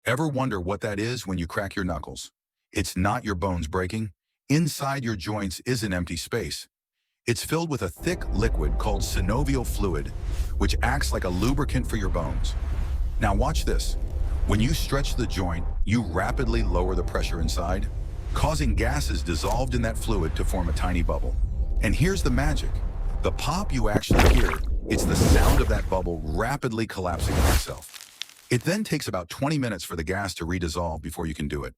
Ever wonder what that is when you crack your knuckles? It's not your bones breaking. Inside your joints is an empty space. It's filled with a thick liquid called synovial fluid, which acts like a lubricant for your bones. Now watch this. When you stretch the joint, you rapidly lower the pressure inside, causing gases dissolved in that fluid to form a tiny bubble. And here's the magic. The pop you actually hear, it's the sound of that bubble rapidly collapsing on itself. It then takes about 20 minutes for the gas to redissolve before you can do it.